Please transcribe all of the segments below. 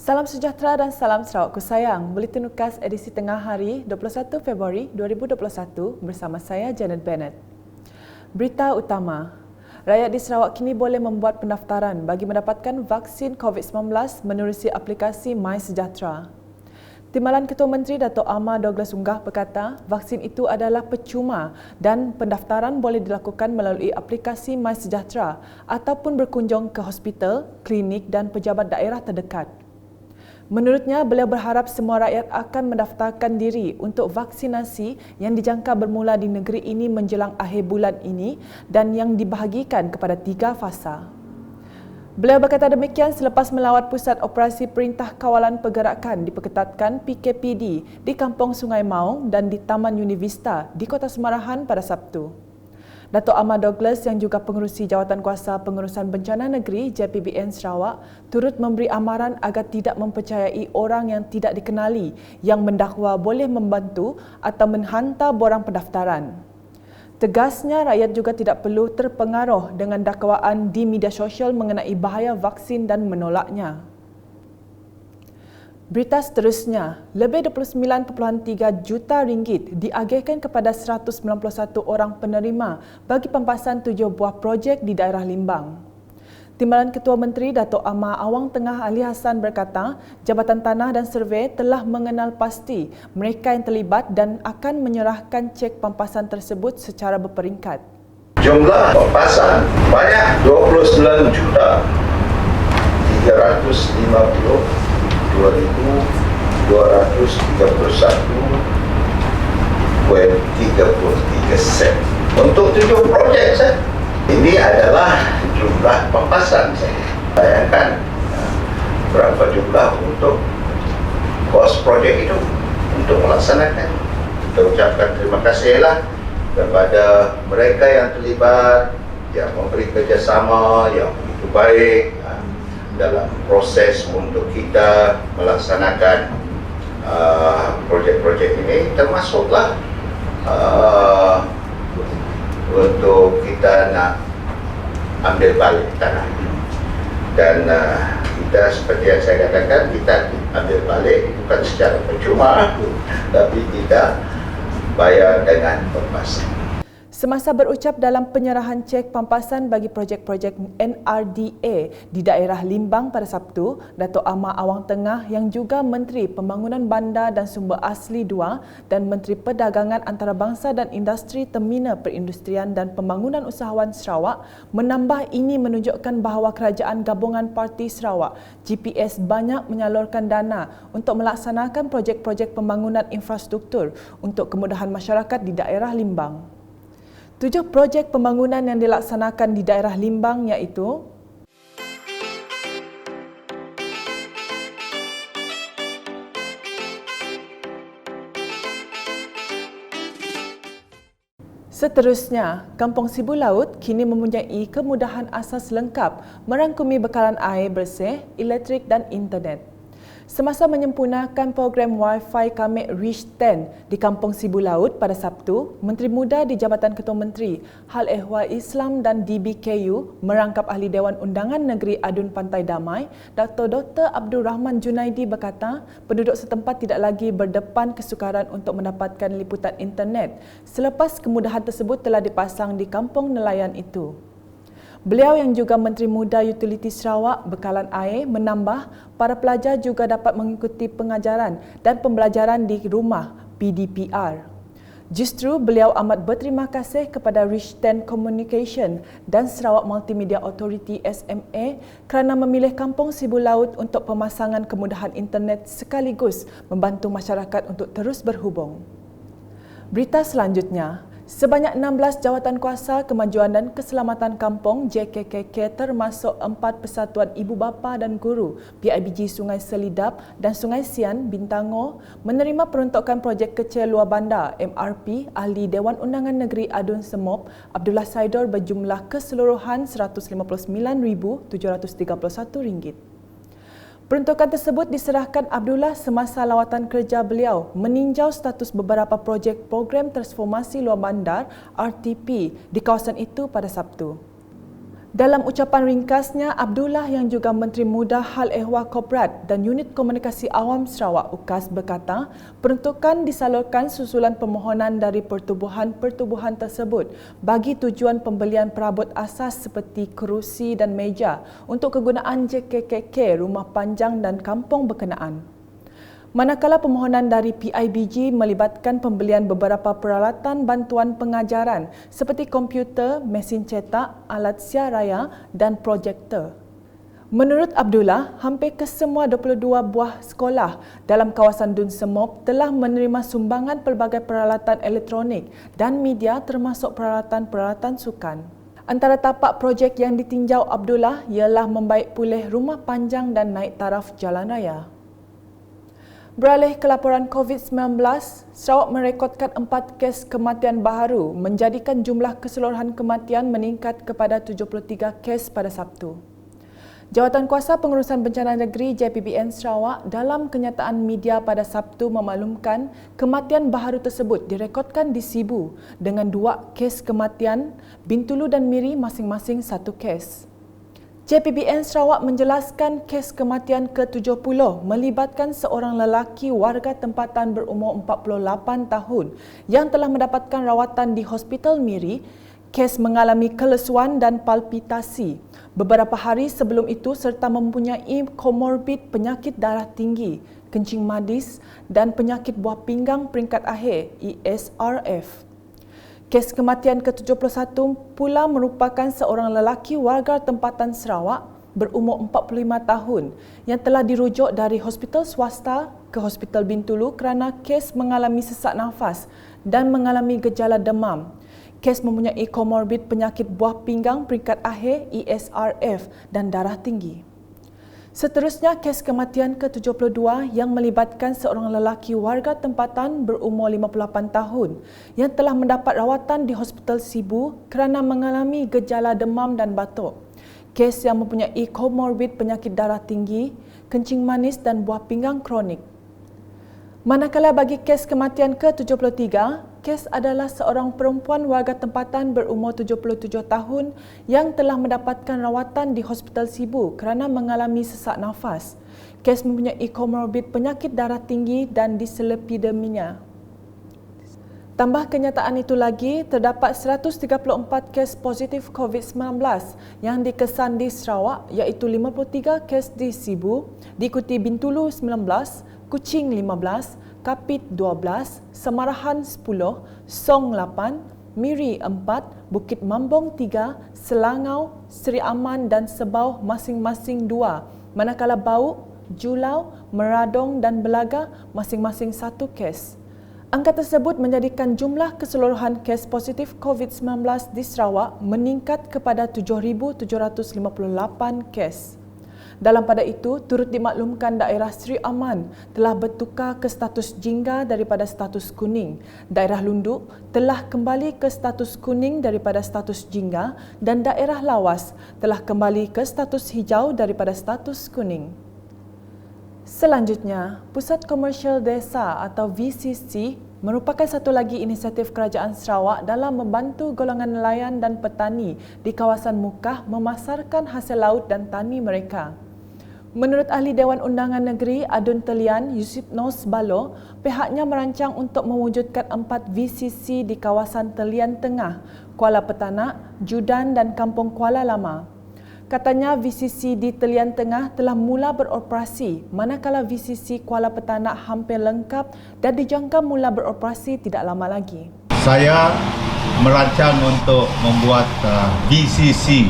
Salam sejahtera dan salam Sarawakku sayang. Buletin Ukas edisi tengah hari 21 Februari 2021 bersama saya Janet Bennett. Berita utama. Rakyat di Sarawak kini boleh membuat pendaftaran bagi mendapatkan vaksin COVID-19 menerusi aplikasi MySejahtera. Timbalan Ketua Menteri Dato' Amar Douglas Unggah berkata, vaksin itu adalah percuma dan pendaftaran boleh dilakukan melalui aplikasi MySejahtera ataupun berkunjung ke hospital, klinik dan pejabat daerah terdekat. Menurutnya, beliau berharap semua rakyat akan mendaftarkan diri untuk vaksinasi yang dijangka bermula di negeri ini menjelang akhir bulan ini dan yang dibahagikan kepada 3 fasa. Beliau berkata demikian selepas melawat Pusat Operasi Perintah Kawalan Pergerakan diperketatkan PKPD di Kampung Sungai Maung dan di Taman Univista di Kota Semarahan pada Sabtu. Dato' Amar Douglas yang juga pengerusi Jawatankuasa Pengurusan Bencana Negeri JPBN Sarawak turut memberi amaran agar tidak mempercayai orang yang tidak dikenali yang mendakwa boleh membantu atau menghantar borang pendaftaran. Tegasnya, rakyat juga tidak perlu terpengaruh dengan dakwaan di media sosial mengenai bahaya vaksin dan menolaknya. Berita seterusnya, lebih 29.3 juta ringgit diagihkan kepada 191 orang penerima bagi pempasan 7 buah projek di daerah Limbang. Timbalan Ketua Menteri Dato' Amar Awang Tengah Ali Hassan berkata, Jabatan Tanah dan Survey telah mengenal pasti mereka yang terlibat dan akan menyerahkan cek pampasan tersebut secara berperingkat. Jumlah pampasan banyak 29 juta 350,231.33 sen untuk 7 projek saja. Ini adalah jumlah pampasan saja. Bayangkan berapa jumlah untuk kos projek itu untuk melaksanakan. Kita ucapkan terima kasihlah kepada mereka yang terlibat, yang memberi kerjasama yang begitu baik dalam proses untuk kita melaksanakan projek-projek ini, termasuklah untuk kita nak ambil balik tanah. Dan kita seperti yang saya katakan, kita ambil balik bukan secara percuma, tapi kita bayar dengan pampasan. Semasa berucap dalam penyerahan cek pampasan bagi projek-projek NRDA di daerah Limbang pada Sabtu, Dato' Amar Awang Tengah yang juga Menteri Pembangunan Bandar dan Sumber Asli II dan Menteri Perdagangan Antarabangsa dan Industri Terminal Perindustrian dan Pembangunan Usahawan Sarawak menambah ini menunjukkan bahawa Kerajaan Gabungan Parti Sarawak GPS banyak menyalurkan dana untuk melaksanakan projek-projek pembangunan infrastruktur untuk kemudahan masyarakat di daerah Limbang. 7 projek pembangunan yang dilaksanakan di daerah Limbang iaitu seterusnya, Kampung Sibu Laut kini mempunyai kemudahan asas lengkap merangkumi bekalan air bersih, elektrik dan internet. Semasa menyempurnakan program Wi-Fi Kamik Reach 10 di Kampung Sibu Laut pada Sabtu, Menteri Muda di Jabatan Ketua Menteri, Hal Ehwal Islam dan DBKU merangkap Ahli Dewan Undangan Negeri Adun Pantai Damai, Dr. Abdul Rahman Junaidi berkata, penduduk setempat tidak lagi berdepan kesukaran untuk mendapatkan liputan internet selepas kemudahan tersebut telah dipasang di kampung nelayan itu. Beliau yang juga Menteri Muda Utiliti Sarawak Bekalan Air menambah para pelajar juga dapat mengikuti pengajaran dan pembelajaran di rumah PDPR. Justru beliau amat berterima kasih kepada Reach 10 Communication dan Sarawak Multimedia Authority SMA kerana memilih Kampung Sibu Laut untuk pemasangan kemudahan internet sekaligus membantu masyarakat untuk terus berhubung. Berita selanjutnya, sebanyak 16 Jawatankuasa Kemajuan dan Keselamatan Kampung JKKK termasuk 4 persatuan ibu bapa dan guru PIBG Sungai Selidap dan Sungai Sian Bintango menerima peruntukan projek kecil luar bandar MRP Ahli Dewan Undangan Negeri Adun Semop Abdullah Saidor berjumlah keseluruhan RM159,731. Peruntukan tersebut diserahkan Abdullah semasa lawatan kerja beliau meninjau status beberapa projek program transformasi luar bandar RTP di kawasan itu pada Sabtu. Dalam ucapan ringkasnya, Abdullah yang juga Menteri Muda Hal Ehwal Korporat dan Unit Komunikasi Awam Sarawak UKAS berkata, peruntukan disalurkan susulan permohonan dari pertubuhan tersebut bagi tujuan pembelian perabot asas seperti kerusi dan meja untuk kegunaan JKKK, rumah panjang dan kampung berkenaan. Manakala permohonan dari PIBG melibatkan pembelian beberapa peralatan bantuan pengajaran seperti komputer, mesin cetak, alat siar raya dan projektor. Menurut Abdullah, hampir kesemua 22 buah sekolah dalam kawasan Dun Semop telah menerima sumbangan pelbagai peralatan elektronik dan media termasuk peralatan-peralatan sukan. Antara tapak projek yang ditinjau Abdullah ialah membaik pulih rumah panjang dan naik taraf jalan raya. Beralih ke laporan COVID-19, Sarawak merekodkan 4 kes kematian baharu menjadikan jumlah keseluruhan kematian meningkat kepada 73 kes pada Sabtu. Jawatankuasa Pengurusan Bencana Negeri JPBN Sarawak dalam kenyataan media pada Sabtu memaklumkan kematian baharu tersebut direkodkan di Sibu dengan 2 kes kematian, Bintulu dan Miri masing-masing 1 kes. JPBN Sarawak menjelaskan kes kematian ke-70 melibatkan seorang lelaki warga tempatan berumur 48 tahun yang telah mendapatkan rawatan di Hospital Miri. Kes mengalami kelesuan dan palpitasi beberapa hari sebelum itu serta mempunyai komorbid penyakit darah tinggi, kencing manis dan penyakit buah pinggang peringkat akhir ESRF. Kes kematian ke-71 pula merupakan seorang lelaki warga tempatan Sarawak berumur 45 tahun yang telah dirujuk dari hospital swasta ke Hospital Bintulu kerana kes mengalami sesak nafas dan mengalami gejala demam. Kes mempunyai komorbid penyakit buah pinggang peringkat akhir ESRF dan darah tinggi. Seterusnya, kes kematian ke-72 yang melibatkan seorang lelaki warga tempatan berumur 58 tahun yang telah mendapat rawatan di Hospital Sibu kerana mengalami gejala demam dan batuk. Kes yang mempunyai komorbid penyakit darah tinggi, kencing manis dan buah pinggang kronik. Manakala bagi kes kematian ke-73, kes adalah seorang perempuan warga tempatan berumur 77 tahun yang telah mendapatkan rawatan di Hospital Sibu kerana mengalami sesak nafas. Kes mempunyai komorbid penyakit darah tinggi dan dislipidemia. Tambah kenyataan itu lagi, terdapat 134 kes positif COVID-19 yang dikesan di Sarawak iaitu 53 kes di Sibu, diikuti Bintulu 19, Kuching 15, Kapit 12, Semarahan 10, Song 8, Miri 4, Bukit Mambong 3, Selangau, Seri Aman dan Sebau masing-masing 2, manakala Bauk, Julau, Meradong dan Belaga masing-masing 1 kes. Angka tersebut menjadikan jumlah keseluruhan kes positif COVID-19 di Sarawak meningkat kepada 7,758 kes. Dalam pada itu, turut dimaklumkan daerah Seri Aman telah bertukar ke status jingga daripada status kuning. Daerah Lunduk telah kembali ke status kuning daripada status jingga dan daerah Lawas telah kembali ke status hijau daripada status kuning. Selanjutnya, Pusat Komersial Desa atau VCC merupakan satu lagi inisiatif Kerajaan Sarawak dalam membantu golongan nelayan dan petani di kawasan Mukah memasarkan hasil laut dan tani mereka. Menurut Ahli Dewan Undangan Negeri Adun Telian Yusuf Nos Balo, pihaknya merancang untuk mewujudkan 4 VCC di kawasan Telian Tengah, Kuala Petanak, Judan dan Kampung Kuala Lama. Katanya VCC di Telian Tengah telah mula beroperasi, manakala VCC Kuala Petanak hampir lengkap dan dijangka mula beroperasi tidak lama lagi. Saya merancang untuk membuat VCC.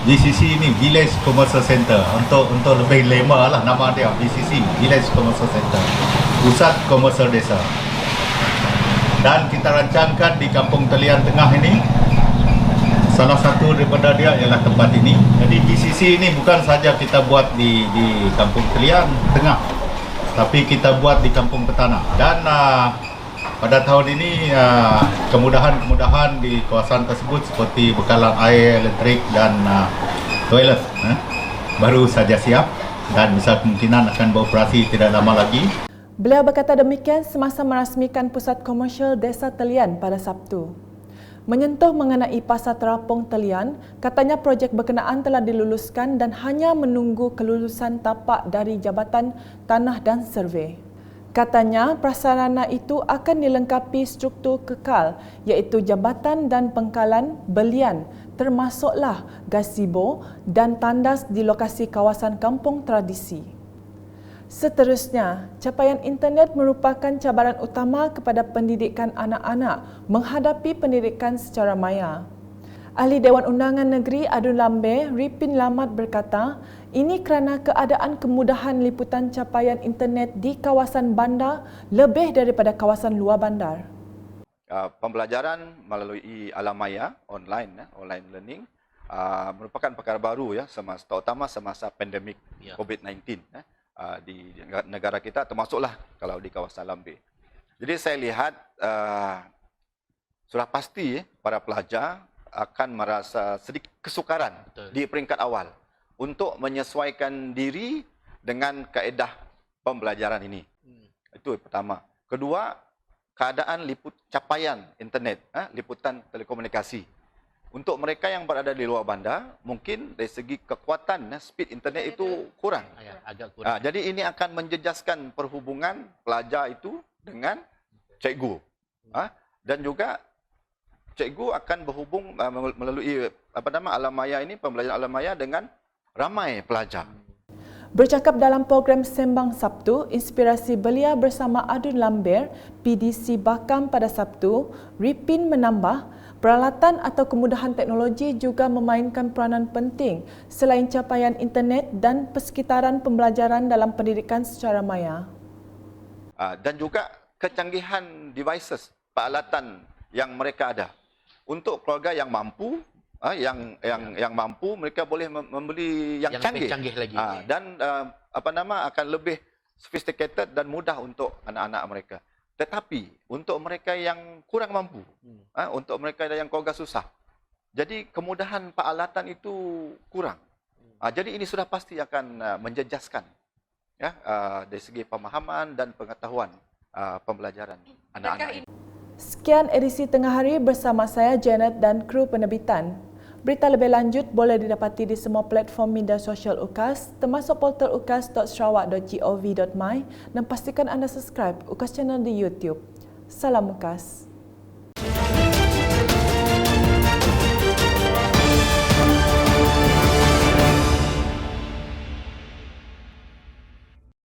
VCC ini Village Commercial Center, untuk lebih lama lah nama dia, VCC Village Commercial Center, Pusat Komersial Desa. Dan kita rancangkan di Kampung Telian Tengah ini. Salah satu daripada dia ialah tempat ini. Jadi VCC ini bukan saja kita buat di Kampung Telian Tengah, tapi kita buat di Kampung Petanak. Dan pada tahun ini kemudahan-kemudahan di kawasan tersebut seperti bekalan air, elektrik dan toilet baru saja siap dan besar kemungkinan akan beroperasi tidak lama lagi. Beliau berkata demikian semasa merasmikan Pusat Komersial Desa Telian pada Sabtu. Menyentuh mengenai pasar terapung talian, katanya projek berkenaan telah diluluskan dan hanya menunggu kelulusan tapak dari Jabatan Tanah dan Survey. Katanya prasarana itu akan dilengkapi struktur kekal iaitu jabatan dan pengkalan belian termasuklah gazebo dan tandas di lokasi kawasan kampung tradisi. Seterusnya, capaian internet merupakan cabaran utama kepada pendidikan anak-anak menghadapi pendidikan secara maya. Ahli Dewan Undangan Negeri Adun Lambeh, Ripin Lamat berkata, ini kerana keadaan kemudahan liputan capaian internet di kawasan bandar lebih daripada kawasan luar bandar. Pembelajaran melalui alam maya online learning merupakan perkara baru terutama semasa pandemik COVID-19 di negara kita, termasuklah kalau di kawasan Lambeh. Jadi saya lihat sudah pasti para pelajar akan merasa sedikit kesukaran di peringkat awal untuk menyesuaikan diri dengan kaedah pembelajaran ini. Itu pertama. Kedua, keadaan capaian internet, liputan telekomunikasi. Untuk mereka yang berada di luar bandar, mungkin dari segi kekuatan speed internet itu kurang. Agak kurang. Jadi ini akan menjejaskan perhubungan pelajar itu dengan cikgu. Dan juga cikgu akan berhubung melalui alam maya ini, pembelajaran alam maya dengan ramai pelajar. Bercakap dalam program Sembang Sabtu, Inspirasi Belia bersama Adun Lambeh, PDC Bakam pada Sabtu, Ripin menambah, peralatan atau kemudahan teknologi juga memainkan peranan penting selain capaian internet dan persekitaran pembelajaran dalam pendidikan secara maya. Dan juga kecanggihan devices, peralatan yang mereka ada. Untuk keluarga yang mampu, yang mampu, mereka boleh membeli yang canggih. Canggih lagi. Dan akan lebih sophisticated dan mudah untuk anak-anak mereka. Tetapi untuk mereka yang kurang mampu, untuk mereka yang keluarga susah, jadi kemudahan peralatan itu kurang. Jadi ini sudah pasti akan menjejaskan dari segi pemahaman dan pengetahuan pembelajaran anak-anak. Sekian edisi Tengah Hari bersama saya Janet dan kru penerbitan. Berita lebih lanjut boleh didapati di semua platform media sosial UKAS termasuk portal ukas.sarawak.gov.my dan pastikan anda subscribe UKAS Channel di YouTube. Salam UKAS.